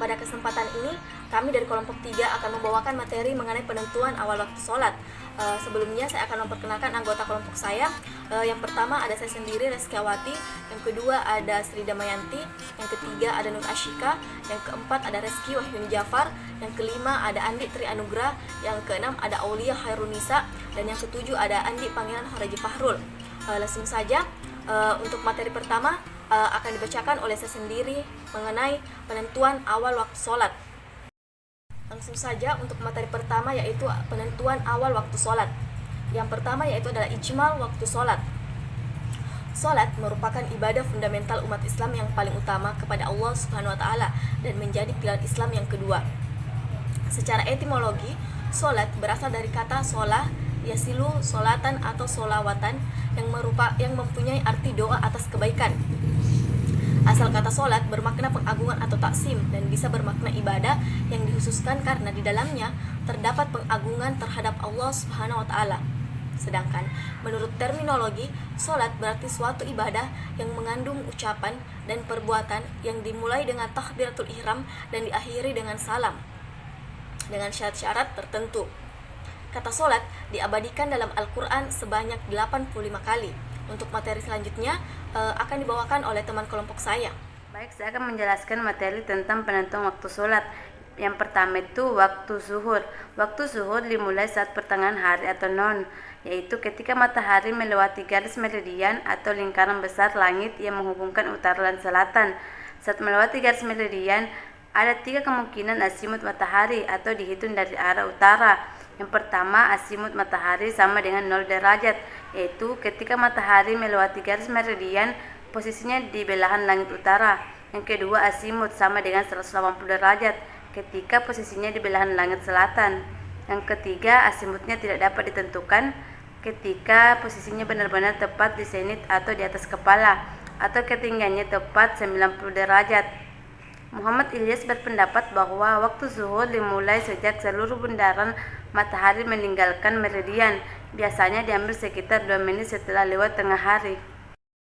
Pada kesempatan ini, kami dari kelompok 3 akan membawakan materi mengenai penentuan awal waktu sholat. Sebelumnya saya akan memperkenalkan anggota kelompok saya. Yang pertama ada saya sendiri, Reskiawati. Yang kedua ada Sri Damayanti. Yang ketiga ada Nur Ashika. Yang keempat ada Reski Wahyuni Jafar. Yang kelima ada Andi Tri Anugrah. Yang keenam ada Aulia Khairunisa. Dan yang ketujuh ada Andi Pangeran Horaji Fahrul. Langsung saja untuk materi pertama akan dibacakan oleh saya sendiri mengenai penentuan awal waktu sholat. Langsung saja untuk materi pertama yaitu penentuan awal waktu sholat. Yang pertama yaitu adalah ijmal waktu sholat. Sholat merupakan ibadah fundamental umat Islam yang paling utama kepada Allah Subhanahu wa Ta'ala dan menjadi pilar Islam yang kedua. Secara etimologi, sholat berasal dari kata sholah, yasilu, sholatan atau sholawatan yang mempunyai arti doa atas kebaikan. Asal kata sholat bermakna pengagungan atau taksim dan bisa bermakna ibadah yang dikhususkan karena di dalamnya terdapat pengagungan terhadap Allah Subhanahu wa Ta'ala. Sedangkan menurut terminologi, sholat berarti suatu ibadah yang mengandung ucapan dan perbuatan yang dimulai dengan takbiratul ihram dan diakhiri dengan salam dengan syarat-syarat tertentu. Kata sholat diabadikan dalam Al-Quran sebanyak 85 kali. Untuk materi selanjutnya akan dibawakan oleh teman kelompok saya. Baik, saya akan menjelaskan materi tentang penentuan waktu sholat. Yang pertama itu waktu zuhur. Waktu zuhur dimulai saat pertengahan hari atau non, yaitu ketika matahari melewati garis meridian atau lingkaran besar langit yang menghubungkan utara dan selatan. Saat melewati garis meridian, ada 3 kemungkinan azimut matahari atau dihitung dari arah utara. Yang pertama, azimut matahari sama dengan 0 derajat, yaitu ketika matahari melewati garis meridian, posisinya di belahan langit utara. Yang kedua, azimut sama dengan 180 derajat, ketika posisinya di belahan langit selatan. Yang ketiga, azimutnya tidak dapat ditentukan, ketika posisinya benar-benar tepat di zenit atau di atas kepala, atau ketinggiannya tepat 90 derajat. Muhammad Ilyas berpendapat bahwa waktu zuhur dimulai sejak seluruh bundaran matahari meninggalkan meridian, biasanya diambil sekitar 2 menit setelah lewat tengah hari.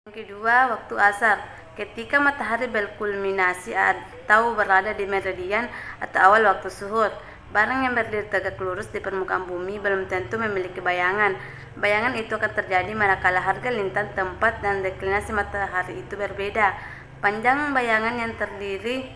Yang kedua, waktu asar, ketika matahari berkulminasi atau berada di meridian atau awal waktu zuhur. Barang yang berdiri tegak lurus di permukaan bumi belum tentu memiliki bayangan. Bayangan itu akan terjadi manakala harga lintang, tempat, dan deklinasi matahari itu berbeda. Panjang bayangan yang terdiri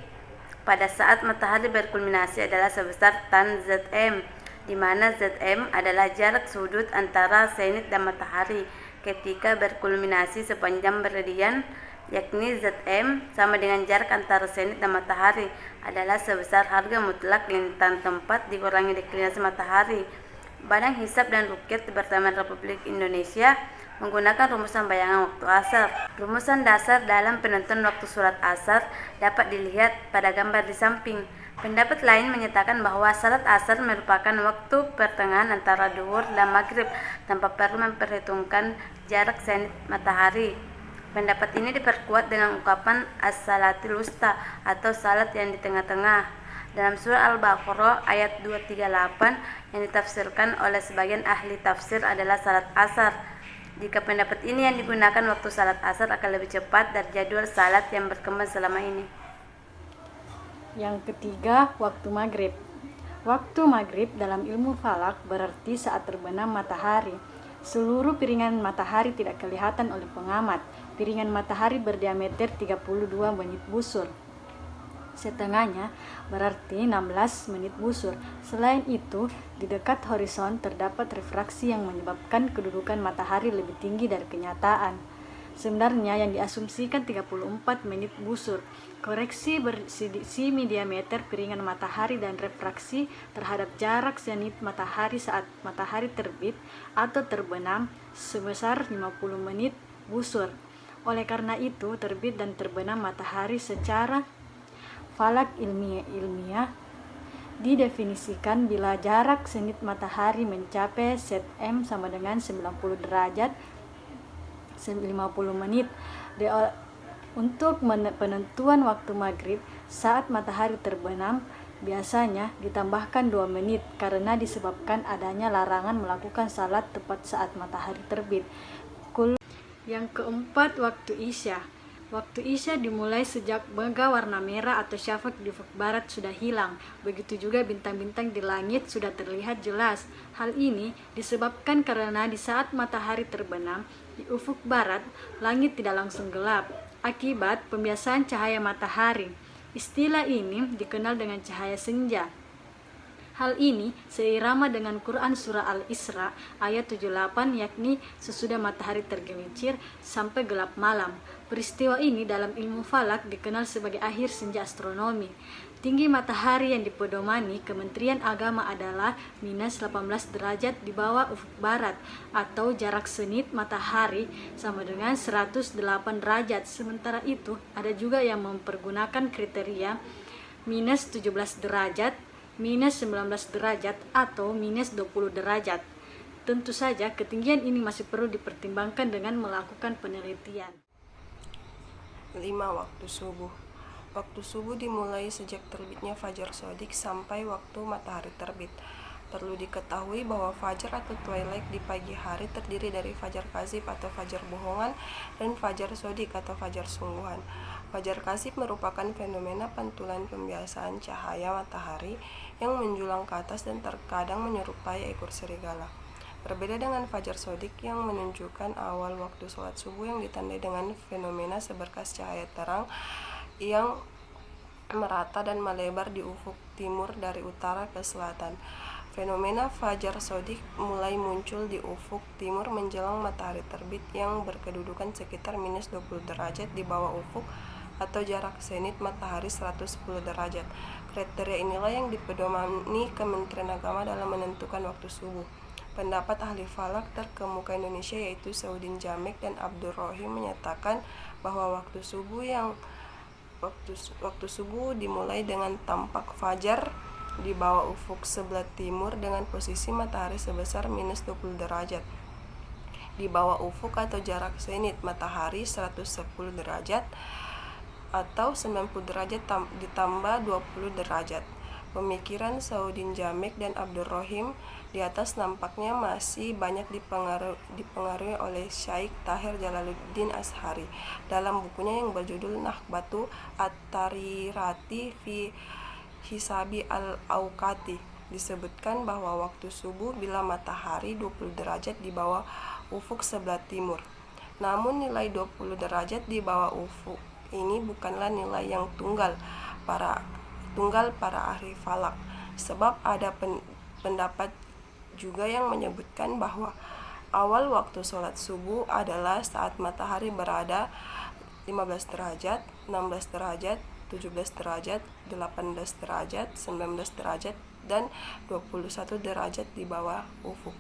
pada saat matahari berkulminasi adalah sebesar tan Zm, di mana Zm adalah jarak sudut antara zenit dan matahari ketika berkulminasi sepanjang meridian, yakni Zm sama dengan jarak antara zenit dan matahari adalah sebesar harga mutlak lintang tempat dikurangi deklinasi matahari. Badan Hisab dan Ruqyat Departemen Republik Indonesia menggunakan rumusan bayangan waktu asar. Rumusan dasar dalam penentuan waktu sholat asar dapat dilihat pada gambar di samping. Pendapat lain menyatakan bahwa salat asar merupakan waktu pertengahan antara duhur dan maghrib tanpa perlu memperhitungkan jarak zenit matahari. Pendapat ini diperkuat dengan ungkapan as-salatil wusta atau salat yang di tengah-tengah dalam surah Al-Baqarah ayat 238 yang ditafsirkan oleh sebagian ahli tafsir adalah salat asar. Jika pendapat ini yang digunakan, waktu salat asar akan lebih cepat dari jadwal salat yang berkembang selama ini. Yang ketiga, waktu maghrib. Waktu maghrib dalam ilmu falak berarti saat terbenam matahari. Seluruh piringan matahari tidak kelihatan oleh pengamat. Piringan matahari berdiameter 32 menit busur. Setengahnya berarti 16 menit busur. Selain itu, di dekat horizon terdapat refraksi yang menyebabkan kedudukan matahari lebih tinggi dari kenyataan. Sebenarnya yang diasumsikan 34 menit busur. Koreksi bersimi diameter piringan matahari dan refraksi terhadap jarak zenit matahari saat matahari terbit atau terbenam sebesar 50 menit busur. Oleh karena itu, terbit dan terbenam matahari secara falak ilmiah didefinisikan bila jarak zenit matahari mencapai Zm sama dengan 90 derajat 50 menit. Untuk penentuan waktu maghrib saat matahari terbenam biasanya ditambahkan 2 menit karena disebabkan adanya larangan melakukan salat tepat saat matahari terbit. Yang keempat, waktu isya. Waktu Isya dimulai sejak mega warna merah atau syafaq di ufuk barat sudah hilang. Begitu juga bintang-bintang di langit sudah terlihat jelas. Hal ini disebabkan karena di saat matahari terbenam di ufuk barat, langit tidak langsung gelap akibat pembiasaan cahaya matahari. Istilah ini dikenal dengan cahaya senja. Hal ini seirama dengan Quran Surah Al-Isra ayat 78, yakni sesudah matahari tergelincir sampai gelap malam. Peristiwa ini dalam ilmu falak dikenal sebagai akhir senja astronomi. Tinggi matahari yang dipedomani Kementerian Agama adalah minus 18 derajat di bawah ufuk barat, atau jarak senit matahari sama dengan 108 derajat. Sementara itu ada juga yang mempergunakan kriteria minus 17 derajat, minus 19 derajat, atau minus 20 derajat. Tentu saja ketinggian ini masih perlu dipertimbangkan dengan melakukan penelitian. 5. Waktu subuh. Waktu subuh dimulai sejak terbitnya fajar shodiq sampai waktu matahari terbit. Perlu diketahui bahwa fajar atau twilight di pagi hari terdiri dari fajar kazib atau fajar bohongan dan fajar shodiq atau fajar sungguhan. Fajar kazib merupakan fenomena pantulan pembiasaan cahaya matahari yang menjulang ke atas dan terkadang menyerupai ekor serigala. Berbeda dengan fajar shodiq yang menunjukkan awal waktu sholat subuh yang ditandai dengan fenomena seberkas cahaya terang yang merata dan melebar di ufuk timur dari utara ke selatan. Fenomena fajar shodiq mulai muncul di ufuk timur menjelang matahari terbit yang berkedudukan sekitar minus 20 derajat di bawah ufuk atau jarak zenit matahari 110 derajat. Kriteria inilah yang dipedomani Kementerian Agama dalam menentukan waktu subuh. Pendapat ahli falak terkemuka Indonesia yaitu Saudin Jamek dan Abdur Rohim menyatakan bahwa waktu subuh dimulai dengan tampak fajar di bawah ufuk sebelah timur dengan posisi matahari sebesar minus 20 derajat di bawah ufuk atau jarak zenit matahari 110 derajat atau 90 derajat ditambah 20 derajat. Pemikiran Saudin Jamek dan Abdur Rohim di atas nampaknya masih banyak dipengaruhi oleh Syaikh Tahir Jalaluddin Ashari dalam bukunya yang berjudul Nakhbatu At-Tarirati fi Hisabi Al-Awqati. Disebutkan bahwa waktu subuh bila matahari 20 derajat di bawah ufuk sebelah timur. Namun nilai 20 derajat di bawah ufuk ini bukanlah nilai yang tunggal para ahli falak, sebab ada pendapat juga yang menyebutkan bahwa awal waktu sholat subuh adalah saat matahari berada 15 derajat, 16 derajat, 17 derajat, 18 derajat, 19 derajat, dan 21 derajat di bawah ufuk.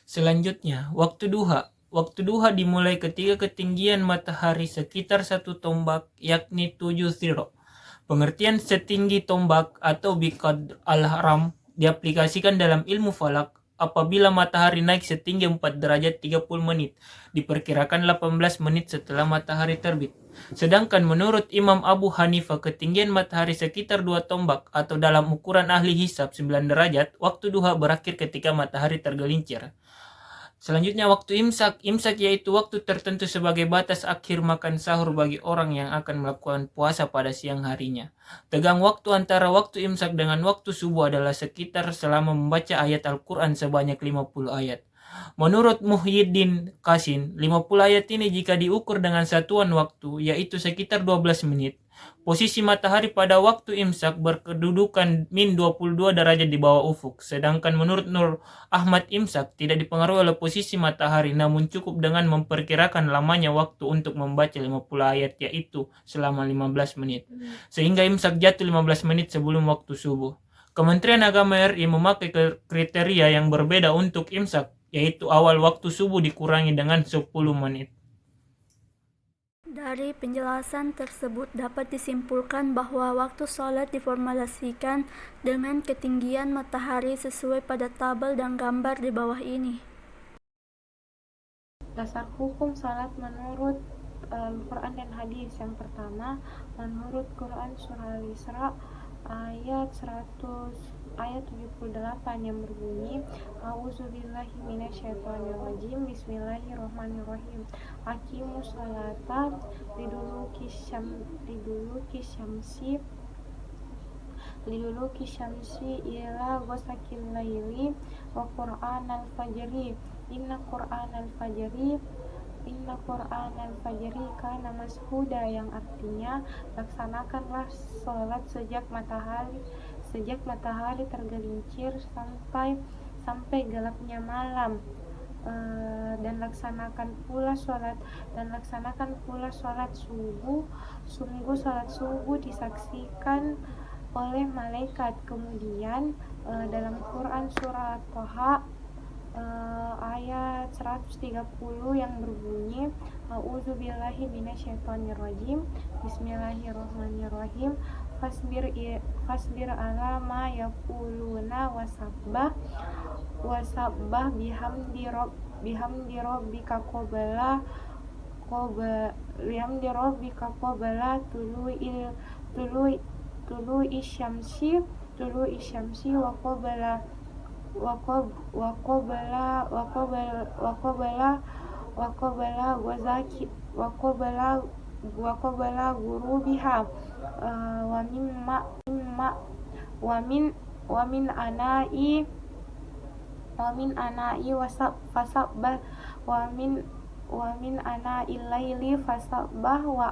Selanjutnya, waktu duha. Waktu duha dimulai ketika ketinggian matahari sekitar 1 tombak, yakni 7 ziro. Pengertian setinggi tombak atau biqadr al-haram diaplikasikan dalam ilmu falak apabila matahari naik setinggi 4 derajat 30 menit, diperkirakan 18 menit setelah matahari terbit. Sedangkan menurut Imam Abu Hanifah ketinggian matahari sekitar 2 tombak atau dalam ukuran ahli hisab 9 derajat, waktu duha berakhir ketika matahari tergelincir. Selanjutnya waktu imsak. Imsak yaitu waktu tertentu sebagai batas akhir makan sahur bagi orang yang akan melakukan puasa pada siang harinya. Tegang waktu antara waktu imsak dengan waktu subuh adalah sekitar selama membaca ayat Al-Quran sebanyak 50 ayat. Menurut Muhyiddin Qasim, 50 ayat ini jika diukur dengan satuan waktu, yaitu sekitar 12 menit. Posisi matahari pada waktu imsak berkedudukan min 22 derajat di bawah ufuk. Sedangkan menurut Nur Ahmad imsak tidak dipengaruhi oleh posisi matahari, namun cukup dengan memperkirakan lamanya waktu untuk membaca 50 ayat, yaitu selama 15 menit. Sehingga imsak jatuh 15 menit sebelum waktu subuh. Kementerian Agama RI memakai kriteria yang berbeda untuk imsak, yaitu awal waktu subuh dikurangi dengan 10 menit. Dari penjelasan tersebut dapat disimpulkan bahwa waktu sholat diformulasikan dengan ketinggian matahari sesuai pada tabel dan gambar di bawah ini. Dasar hukum salat menurut Al-Quran dan hadis. Yang pertama, menurut Quran Surah Al-Isra ayat 100 ayat 78 yang berbunyi A'udzubillahi minasyaitonirrajim. Bismillahirrahmanirrahim. Aqimus sholata liduluki syamsi ila ghasaqil laili wa qur'anal fajri inna qur'anal fajri kana mashuda, yang artinya laksanakanlah sholat sejak matahari tergelincir sampai gelapnya malam. Dan laksanakan pula sholat subuh. Sungguh sholat subuh disaksikan oleh malaikat. Kemudian dalam Quran surat Toha ayat 130 yang berbunyi A'udzubillahi minasyaitonirrajim. Bismillahirrahmanirrahim. Fasbir ala ma yaquluna wasabbah bihamdi rabbika qabla tulu'i syamsi wa qabla gurubiha wa min ana'i fasabbah wa min ana'il laili fasabbah wa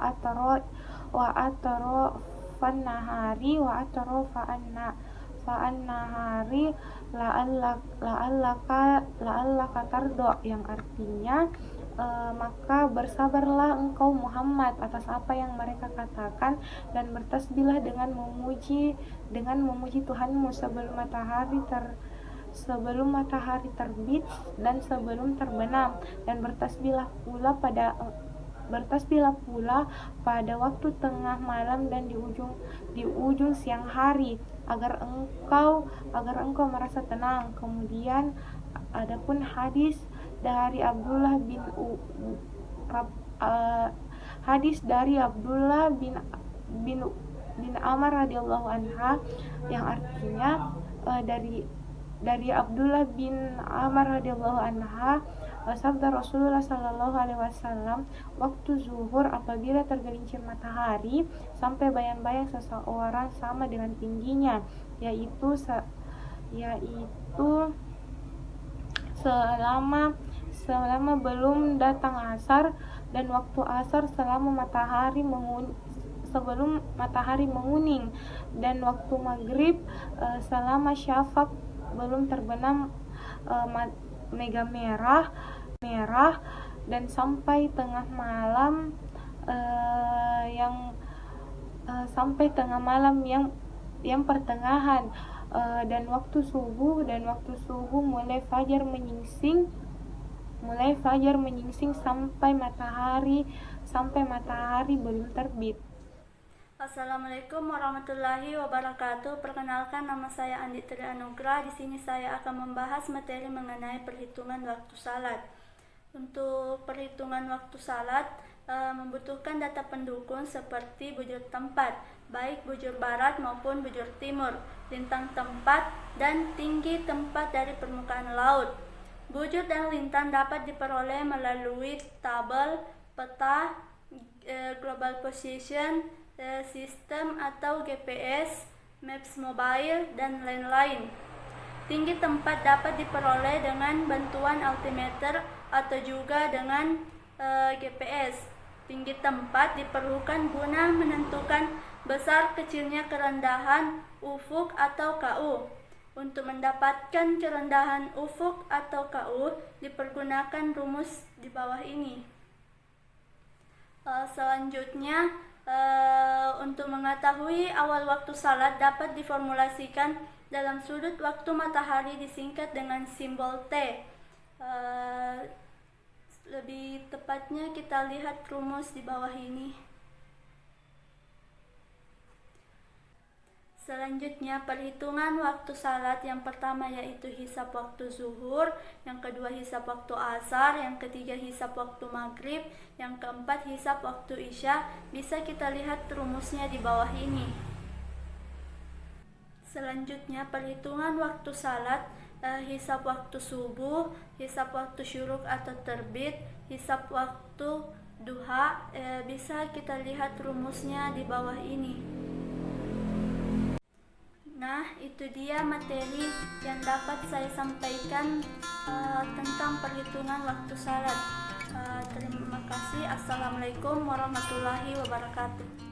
atrafan nahari la'allaka tardo, yang artinya maka bersabarlah engkau Muhammad atas apa yang mereka katakan, dan bertasbihlah dengan memuji Tuhanmu sebelum matahari terbit dan sebelum terbenam, dan bertasbihlah pula pada waktu tengah malam dan di ujung siang hari, agar engkau merasa tenang. Kemudian adapun hadis dari Abdullah bin Amr radhiyallahu anha, yang artinya dari Abdullah bin Amr radhiyallahu anha, sabda Rasulullah sallallahu alaihi wasallam, waktu zuhur apabila tergelincir matahari sampai bayang-bayang seseorang sama dengan tingginya, yaitu selama belum datang asar, dan waktu asar sebelum matahari menguning, dan waktu maghrib selama syafaq belum terbenam mega merah, dan sampai tengah malam yang pertengahan, dan waktu subuh mulai fajar menyingsing sampai matahari belum terbit. Assalamualaikum warahmatullahi wabarakatuh. Perkenalkan, nama saya Andi Tri Anugrah. Di sini saya akan membahas materi mengenai perhitungan waktu salat. Untuk perhitungan waktu salat membutuhkan data pendukung seperti bujur tempat, baik bujur barat maupun bujur timur, lintang tempat, dan tinggi tempat dari permukaan laut. Bujur dan lintang dapat diperoleh melalui tabel, peta, global position, sistem atau GPS, maps mobile, dan lain-lain. Tinggi tempat dapat diperoleh dengan bantuan altimeter atau juga dengan GPS. Tinggi tempat diperlukan guna menentukan besar kecilnya kerendahan ufuk atau KU. Untuk mendapatkan kerendahan ufuk atau KU dipergunakan rumus di bawah ini. Selanjutnya, untuk mengetahui awal waktu salat dapat diformulasikan dalam sudut waktu matahari disingkat dengan simbol T. Lebih tepatnya kita lihat rumus di bawah ini. Selanjutnya, perhitungan waktu salat yang pertama yaitu hisab waktu zuhur, yang kedua hisab waktu asar, yang ketiga hisab waktu maghrib, yang keempat hisab waktu isya. Bisa kita lihat rumusnya di bawah ini. Selanjutnya perhitungan waktu salat, hisab waktu subuh, hisab waktu syuruk atau terbit, hisab waktu duha. Bisa kita lihat rumusnya di bawah ini. Nah, itu dia materi yang dapat saya sampaikan tentang perhitungan waktu salat. Terima kasih. Assalamualaikum warahmatullahi wabarakatuh.